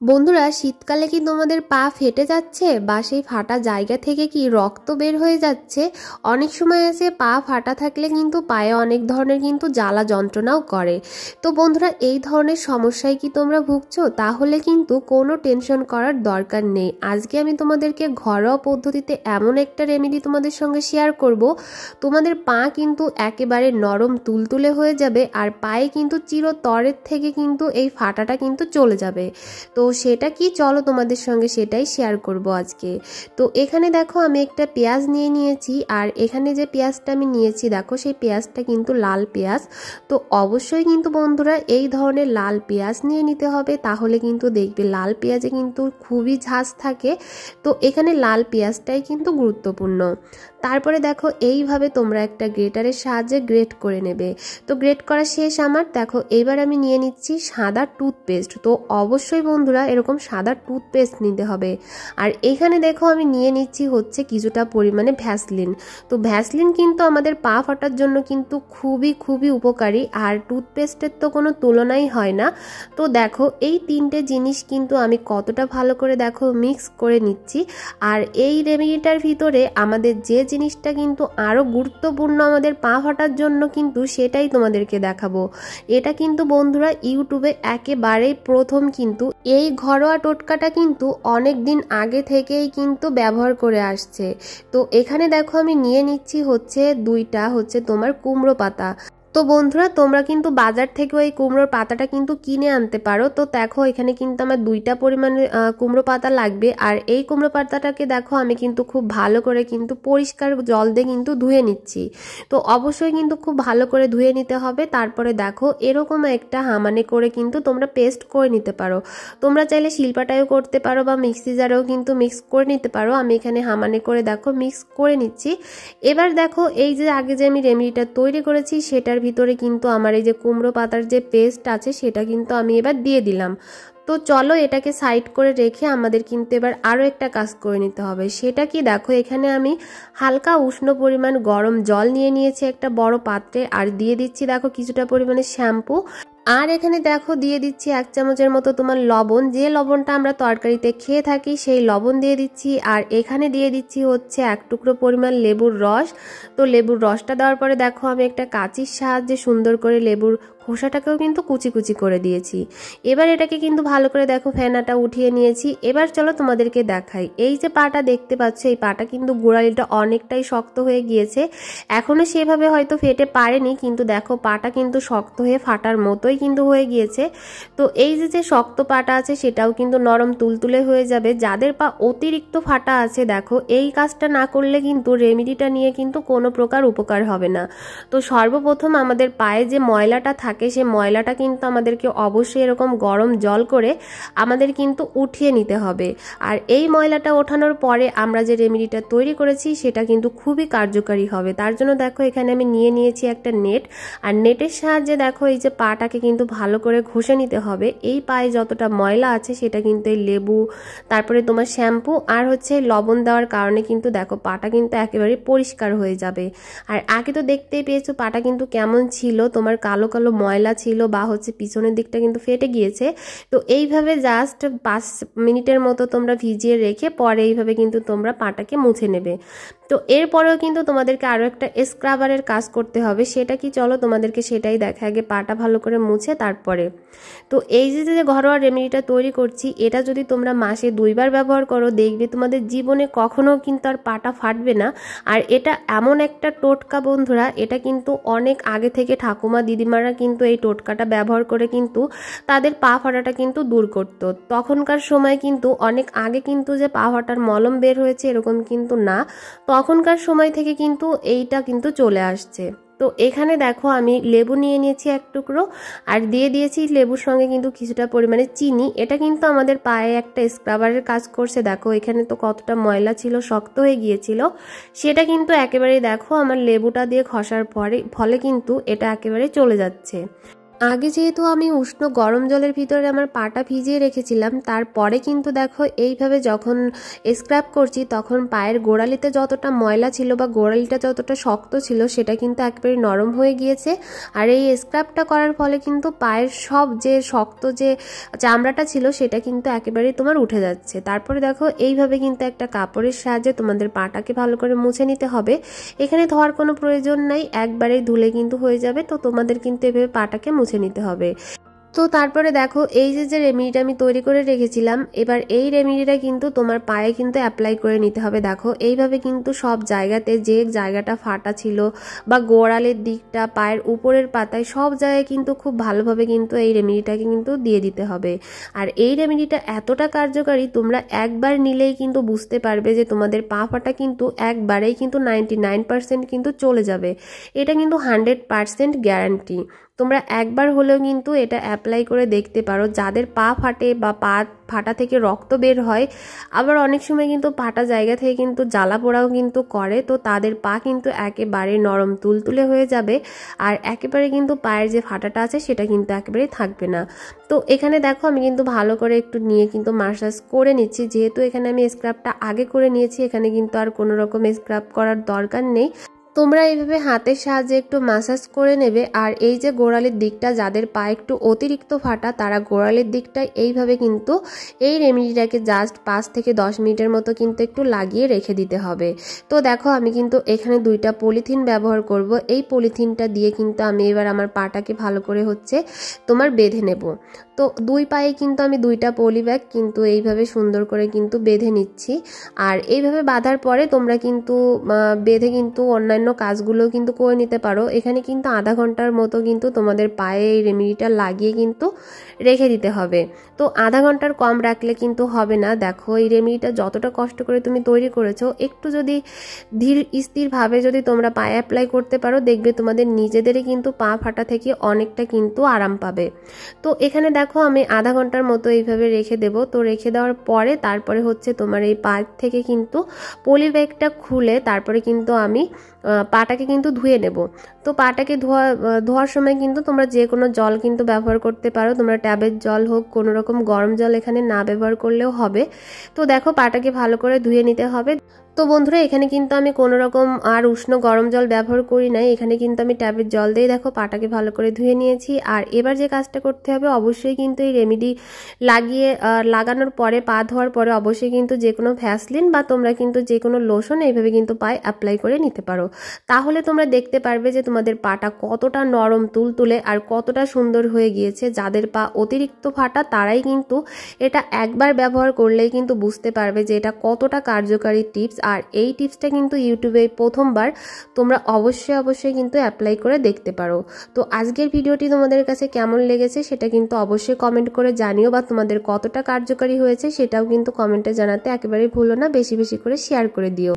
বন্ধুরা, শীতকালে কি তোমাদের পা ফেটে যাচ্ছে বা সেই ফাটা জায়গা থেকে কি রক্ত বের হয়ে যাচ্ছে? অনেক সময় আছে পা ফাটা থাকলে কিন্তু পায়ে অনেক ধরনের কিন্তু জ্বালা যন্ত্রণাও করে। তো বন্ধুরা, এই ধরনের সমস্যায় কি তোমরা ভুগছো? তাহলে কিন্তু কোনো টেনশন করার দরকার নেই। আজকে আমি তোমাদেরকে ঘরোয়া পদ্ধতিতে এমন একটা রেমেডি তোমাদের সঙ্গে শেয়ার করব, তোমাদের পা কিন্তু একেবারে নরম তুলতুলে হয়ে যাবে আর পায়ে কিন্তু চিরতরের থেকে কিন্তু এই ফাটাটা কিন্তু চলে যাবে। তো সেটা কি, চলো তোমাদের সঙ্গে সেটাই শেয়ার করব আজকে। তো এখানে দেখো আমি একটা পেঁয়াজ নিয়ে নিয়েছি, আর এখানে যে পেঁয়াজটা আমি নিয়েছি দেখো সেই পেঁয়াজটা কিন্তু লাল পেঁয়াজ। তো অবশ্যই কিন্তু বন্ধুরা এই ধরনের লাল পেঁয়াজ নিয়ে নিতে হবে, তাহলে কিন্তু দেখবে লাল পেঁয়াজে কিন্তু খুবই ঝাঁজ থাকে। তো এখানে লাল পেঁয়াজটাই কিন্তু গুরুত্বপূর্ণ। তারপরে দেখো এইভাবে তোমরা একটা গ্রেটারের সাহায্যে গ্রেট করে নেবে। তো গ্রেট করা শেষ আমার। দেখো এবার আমি নিয়ে নিচ্ছি সাদা টুথপেস্ট। তো অবশ্যই বন্ধুরা এরকম সাদা টুথপেস্ট নিতে হবে। আর এখানে দেখো আমি নিয়ে নিচ্ছি হচ্ছে কিছুটা পরিমাণে ভ্যাসলিন। তো ভ্যাসলিন কিন্তু আমাদের পা ফাটার জন্য কিন্তু খুবই খুবই উপকারী, আর টুথপেস্টের তো কোনো তুলনাই হয় না। তো দেখো এই তিনটে জিনিস কিন্তু আমি কতটা ভালো করে দেখো মিক্স করে নিচ্ছি। আর এই রেমেডিটার ভিতরে আমাদের যে জিনিসটা কিন্তু আরও গুরুত্বপূর্ণ আমাদের পা ফাটার জন্য কিন্তু সেটাই তোমাদেরকে দেখাবো। এটা কিন্তু বন্ধুরা ইউটিউবে একেবারেই প্রথম কিন্তু এই ঘরোয়া টোটকাটা কিন্তু অনেক দিন আগে থেকেই কিন্তু ব্যবহার করে আসছে। তো এখানে দেখো আমি নিয়ে নিচ্ছি হচ্ছে দুইটা হচ্ছে তোমার কুমড়ো পাতা। তো বন্ধুরা তোমরা কিন্তু বাজার থেকেও এই কুমড়োর পাতাটা কিন্তু কিনে আনতে পারো। তো দেখো এখানে কিন্তু আমার দুইটা পরিমাণে কুমড়ো পাতা লাগবে। আর এই কুমড়ো পাতাটাকে দেখো আমি কিন্তু খুব ভালো করে কিন্তু পরিষ্কার জল দিয়ে কিন্তু ধুয়ে নিচ্ছি। তো অবশ্যই কিন্তু খুব ভালো করে ধুয়ে নিতে হবে। তারপরে দেখো এরকম একটা হামানে করে কিন্তু তোমরা পেস্ট করে নিতে পারো। তোমরা চাইলে শিলপাটায়ও করতে পারো বা মিক্সি জারেও কিন্তু মিক্স করে নিতে পারো। আমি এখানে হামানে করে দেখো মিক্স করে নিচ্ছি। এবার দেখো এই যে আগে যে আমি রেমেডিটা তৈরি করেছি সেটার ভিতরে কিন্তু আমার এই যে কুমড়ো পাতার যে পেস্ট আছে সেটা কিন্তু আমি এবার দিয়ে দিলাম। তো চলো এটাকে সাইড করে রেখে আমাদের কিন্তু এবার আরও একটা কাজ করে নিতে হবে। সেটা কি, দেখো এখানে আমি হালকা উষ্ণ পরিমাণ গরম জল নিয়ে নিয়েছি একটা বড় পাত্রে, আর দিয়ে দিচ্ছি দেখো কিছুটা পরিমাণে শ্যাম্পু। আর এখানে দেখো দিয়ে দিচ্ছি 1 চামচের মতো তোমার লবণ, যে লবণটা আমরা তরকারিতে খেয়ে থাকি সেই লবণ দিয়ে দিচ্ছি। আর এখানে দিয়ে দিচ্ছি হচ্ছে 1 টুকরো পরিমাণ লেবুর রস। তো লেবুর রসটা দেওয়ার পরে দেখো আমি একটা কাঁচির সাহায্যে সুন্দর করে লেবুর খোসাটাকেও কিন্তু কুচি কুচি করে দিয়েছি। এবার এটাকে কিন্তু ভালো করে দেখো ফেনাটা উঠিয়ে নিয়েছি। এবার চলো তোমাদেরকে দেখাই। এই যে পাটা দেখতে পাচ্ছ, এই পাটা কিন্তু গোড়ালিটা অনেকটাই শক্ত হয়ে গিয়েছে। এখনো সেভাবে হয়তো ফেটে পারেনি, কিন্তু দেখো পাটা কিন্তু শক্ত হয়ে ফাটার মতোই কিন্তু হয়ে গিয়েছে। তো এই যে শক্ত পাটা আছে সেটাও কিন্তু নরম তুলতুলে হয়ে যাবে। যাদের পা অতিরিক্ত ফাটা আছে দেখো এই কাজটা না করলে কিন্তু রেমেডিটা নিয়ে কিন্তু কোনো প্রকার উপকার হবে না। তো সর্বপ্রথম আমাদের পায়ে যে ময়লাটা থাকে সেই ময়লাটা কিন্তু আমাদেরকে অবশ্যই এরকম গরম জল করে আমাদের কিন্তু উঠিয়ে নিতে হবে। আর এই ময়লাটা ওঠানোর পরে আমরা যে রেমেডিটা তৈরি করেছি সেটা কিন্তু খুবই কার্যকারী হবে। তার জন্য দেখো এখানে আমি নিয়ে নিয়েছি একটা নেট, আর নেটের সাহায্যে দেখো এই যে পাটাকে কিন্তু ভালো করে ঘষে নিতে হবে। এই পায়ে যতটা ময়লা আছে সেটা কিন্তু এই লেবু, তারপরে তোমার শ্যাম্পু আর হচ্ছে লবণ দেওয়ার কারণে কিন্তু দেখো পাটা কিন্তু একেবারে পরিষ্কার হয়ে যাবে। আর আগে তো দেখতেই পেয়েছো পাটা কিন্তু কেমন ছিল, তোমার কালো কালো ময়লা ছিল বা হচ্ছে পিছনের দিকটা কিন্তু ফেটে গিয়েছে। তো এইভাবে জাস্ট 5 মিনিটের মতো তোমরা ভিজিয়ে রেখে পরে এইভাবে কিন্তু তোমরা পাটাকে মুছে নেবে। তো এরপরেও কিন্তু তোমাদেরকে আরও একটা স্ক্রাবারের কাজ করতে হবে। সেটা কি, চলো তোমাদেরকে সেটাই দেখা। আগে পাটা ভালো করে মুছে তারপরে। তো এই যে ঘরোয়া রেমেডিটা তৈরি করছি এটা যদি তোমরা মাসে 2 বার ব্যবহার করো দেখবে তোমাদের জীবনে কখনো কিন্তু আর পাটা ফাটবে না। আর এটা এমন একটা টোটকা বন্ধুরা, এটা কিন্তু অনেক আগে থেকে ঠাকুমা দিদিমারা কিন্তু এই টোটকাটা ব্যবহার করে কিন্তু তাদের পা ফাটাটা কিন্তু দূর করতো। তখনকার সময় কিন্তু অনেক আগে কিন্তু যে পা ফাটার মলম বের হয়েছে এরকম কিন্তু না, তখনকার সময় থেকে কিন্তু এইটা কিন্তু চলে আসছে। তো এখানে দেখো আমি লেবু নিয়ে নিয়েছি 1 টুকরো, আর দিয়ে দিয়েছি লেবুর সঙ্গে কিন্তু কিছুটা পরিমাণে চিনি। এটা কিন্তু আমাদের পায়ে একটা স্ক্রাবারের কাজ করছে। দেখো এখানে তো কতটা ময়লা ছিল, শক্ত হয়ে গিয়েছিল, সেটা কিন্তু একেবারে দেখো আমার লেবুটা দিয়ে ঘষার ফলে কিন্তু এটা একেবারে চলে যাচ্ছে। আগে যেহেতু আমি উষ্ণ গরম জলের ভিতরে আমার পাটা ভিজিয়ে রেখেছিলাম, তারপরে কিন্তু দেখো এইভাবে যখন স্ক্রাব করছি তখন পায়ের গোড়ালিতে যতটা ময়লা ছিল বা গোড়ালিটা যতটা শক্ত ছিল সেটা কিন্তু একেবারে নরম হয়ে গিয়েছে। আর এই স্ক্রাবটা করার ফলে কিন্তু পায়ের সব যে শক্ত যে চামড়াটা ছিল সেটা কিন্তু একেবারেই তোমার উঠে যাচ্ছে। তারপরে দেখো এইভাবে কিন্তু একটা কাপড়ের সাহায্যে তোমাদের পাটাকে ভালো করে মুছে নিতে হবে। এখানে ধোয়ার কোনো প্রয়োজন নাই, একবারেই ধুলে কিন্তু হয়ে যাবে। তো তোমাদের কিন্তু এভাবে পাটাকে মুছে নিতে হবে। তো তারপরে দেখো এই যে রেমেডিটা আমি তৈরি করে রেখেছিলাম, এবার এই রেমেডিটা কিন্তু তোমার পায়ে কিন্তু অ্যাপ্লাই করে নিতে হবে। দেখো এইভাবে কিন্তু সব জায়গাতে যে জায়গাটা ফাটা ছিল বা গোড়ালের দিকটা, পায়ের উপরের পাতায় সব জায়গায় কিন্তু খুব ভালোভাবে কিন্তু এই রেমেডিটাকে কিন্তু দিয়ে দিতে হবে। আর এই রেমেডিটা এতটা কার্যকারী, তোমরা একবার নিলেই কিন্তু বুঝতে পারবে যে তোমাদের পা ফাটা কিন্তু একবারেই কিন্তু 99% কিন্তু চলে যাবে। এটা কিন্তু 100% গ্যারান্টি। তোমরা একবার হলেও কিন্তু এটা অ্যাপ্লাই করে দেখতে পারো। যাদের পা ফাটে বা পা ফাটা থেকে রক্ত বের হয়, আবার অনেক সময় কিন্তু ফাটা জায়গা থেকে কিন্তু জ্বালা পোড়াও কিন্তু করে, তো তাদের পা কিন্তু একেবারে নরম তুলতুলে হয়ে যাবে। আর একেবারে কিন্তু পায়ের যে ফাটাটা আছে সেটা কিন্তু একেবারে থাকবে না। তো এখানে দেখো আমি কিন্তু ভালো করে একটু নিয়ে কিন্তু মাসাজ করে নিচ্ছি। যেহেতু এখানে আমি স্ক্রাবটা আগে করে নিয়েছি, এখানে কিন্তু আর কোনো রকম স্ক্রাব করার দরকার নেই। তোমরা এইভাবে হাতের সাহায্যে একটু ম্যাসাজ করে নেবে। আর এই যে গোড়ালির দিকটা, যাদের পা একটু অতিরিক্ত ফাটা, তারা গোড়ালির দিকটায় এইভাবে কিন্তু এই রেমেডিটাকে জাস্ট 5 থেকে 10 মিনিটের মতো কিন্তু একটু লাগিয়ে রেখে দিতে হবে। তো দেখো আমি কিন্তু এখানে 2টা পলিথিন ব্যবহার করব। এই পলিথিনটা দিয়ে কিন্তু আমি এবার আমার পাটাকে ভালো করে হচ্ছে তোমার বেঁধে নেব। তো 2 পায়ে কিন্তু আমি 2টা পলি ব্যাগ কিন্তু এইভাবে সুন্দর করে কিন্তু বেঁধে নিচ্ছি। আর এইভাবে বাঁধার পরে তোমরা কিন্তু বেঁধে কিন্তু অন্যান্য কাজগুলো কিন্তু করে নিতে পারো। এখানে কিন্তু আধা ঘন্টার মতো কিন্তু তোমাদের পায়ে এই রেমেডিটা লাগিয়ে কিন্তু রেখে দিতে হবে। তো আধা ঘন্টার কম রাখলে কিন্তু হবে না। দেখো এই রেমেডিটা যতটা কষ্ট করে তুমি তৈরি করেছো, একটু যদি ধীর স্থিরভাবে যদি তোমরা পায়ে অ্যাপ্লাই করতে পারো, দেখবে তোমাদের নিজেদেরই কিন্তু পা ফাটা থেকে অনেকটা কিন্তু আরাম পাবে। তো এখানে দেখো আমি আধা ঘন্টার মতো এইভাবে রেখে দেব। তো রেখে দেওয়ার পরে তারপরে হচ্ছে তোমার এই পা থেকে কিন্তু পলি ব্যাগটা খুলে তারপরে কিন্তু আমি পাটাকে কিন্তু ধুয়ে নেব। তো পাটাকে ধোয়ার সময় কিন্তু তোমরা যে কোনো জল কিন্তু ব্যবহার করতে পারো। তোমরা ট্যাবের জল হোক, কোনো রকম গরম জল এখানে না ব্যবহার করলেও হবে। তো দেখো পাটাকে ভালো করে ধুয়ে নিতে হবে। তো বন্ধুরা এখানে কিন্তু আমি কোনো রকম আর উষ্ণ গরম জল ব্যবহার করি নাই, এখানে কিন্তু আমি ট্যাবের জল দিয়ে দেখো পাটাকে ভালো করে ধুয়ে নিয়েছি। আর এবার যে কাজটা করতে হবে, অবশ্যই কিন্তু এই রেমেডি লাগানোর পরে, পা ধোয়ার পরে অবশ্যই কিন্তু যে কোনো ভ্যাসলিন বা তোমরা কিন্তু যে কোনো লোশন এইভাবে কিন্তু পায়ে অ্যাপ্লাই করে নিতে পারো। তাহলে তোমরা দেখতে পারবে যে তোমাদের পাটা কতটা নরম তুলতুলে আর কতটা সুন্দর হয়ে গিয়েছে। যাদের পা অতিরিক্ত ফাটা তারাই কিন্তু এটা একবার ব্যবহার করলেই কিন্তু বুঝতে পারবে যে এটা কতটা কার্যকারী টিপস। আর এই টিপসটা কিন্তু ইউটিউবে প্রথমবার, তোমরা অবশ্যই কিন্তু অ্যাপ্লাই করে দেখতে পারো। তো আজকের ভিডিওটি তোমাদের কাছে কেমন লেগেছে সেটা কিন্তু অবশ্যই কমেন্ট করে জানিও, বা তোমাদের কতটা কার্যকারী হয়েছে সেটাও কিন্তু কমেন্টে জানাতে একেবারেই ভুলো না। বেশি বেশি করে শেয়ার করে দিও।